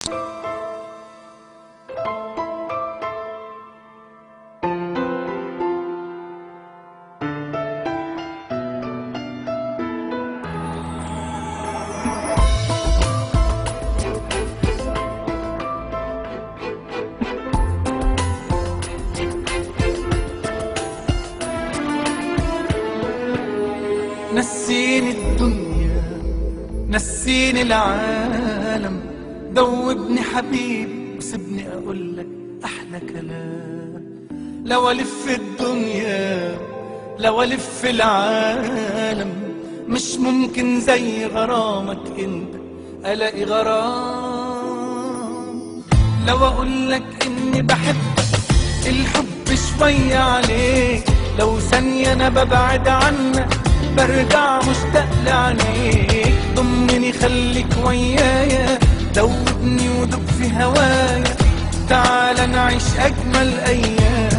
نسيني الدنيا، نسيني العالم، دوبني حبيبي وسيبني اقولك احلى كلام. لو الف الدنيا لو الف العالم، مش ممكن زي غرامك انت الاقي غرام. لو اقولك اني بحبك الحب شوية عليك، لو ثانية انا ببعد عنك برجع مشتاق لعينيك. ضمني خليك ويايا، دوبني ودوب في هوايا، تعال نعيش اجمل ايام.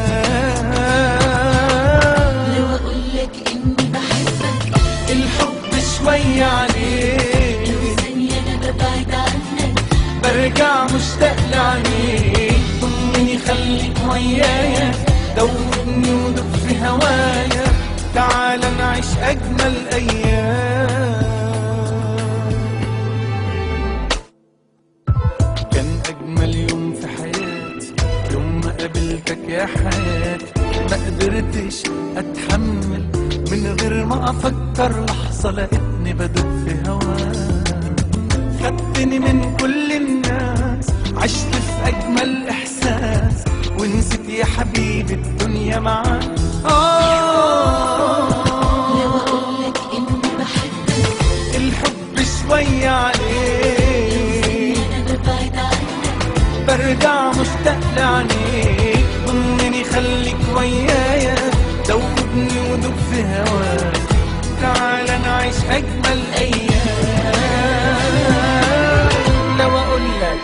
لو اقولك اني بحبك الحب شوية عليك، لو ثانية انا ببعد عنك برجع مشتاق لعينيك. ضمني خليك ويايا، دوبني ودوب في هوايا، تعال نعيش أجمل أيام. كان أجمل يوم في حياتي يوم ما قابلتك يا حياتي. ما قدرتش أتحمل من غير ما أفكر لحظة، لقيتني بدوب في هواك. خدتني من كل الناس، عشت في أجمل إحساس، ونسيت يا حبيبي الدنيا معاك. لو اقولك اني بحبك الحب شوية عليك، انا ببعد عنك برجع مشتاق لعينيك. ضمني خليك ويايا، دوبني ودوب في هواك، تعال نعيش أجمل أيام. لو أقولك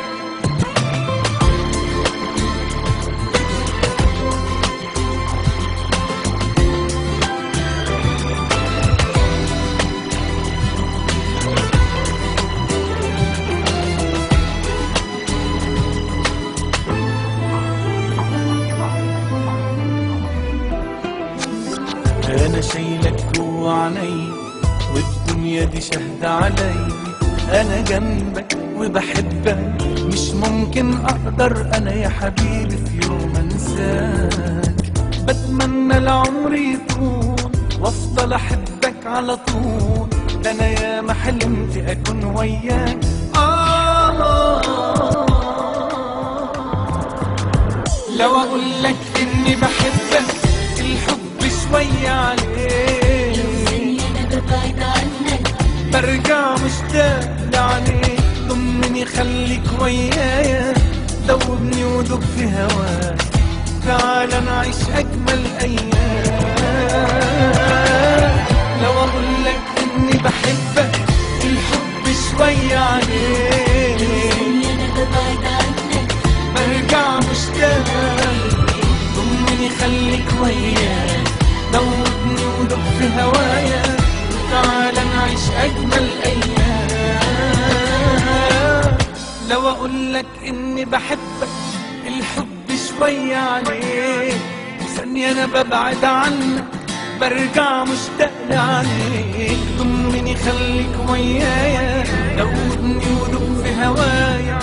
أنا شايلك جوا عيني، والدنيا دي شاهدة علي. أنا جنبك وبحبك، مش ممكن أقدر أنا يا حبيبي في يوم أنساك. بتمنى العمر يطول وأفضل أحبك على طول، ده أنا يا ما حلمت أكون وياك. لو أقولك إني بحبك الحب شوية عليك، لو ثانية انا ببعد عنك برجع مشتاق لعينيك. ضمني خليك ويايا، دوبني ودوب في هواك، تعال نعيش أجمل أيام. لو أقولك إني بحبك الحب شوية عليك، ثانية انا ببعد عنك برجع مشتاق. ضمني خليك ويايا، دوبني ودوب في هوايا، تعال نعيش أجمل أيام. لو أقولك إني بحبك الحب شوية عليك، ثانية أنا ببعد عنك برجع مشتاق لعينيك. ضمني خليك ويايا، دوبني ودوب في هوايا،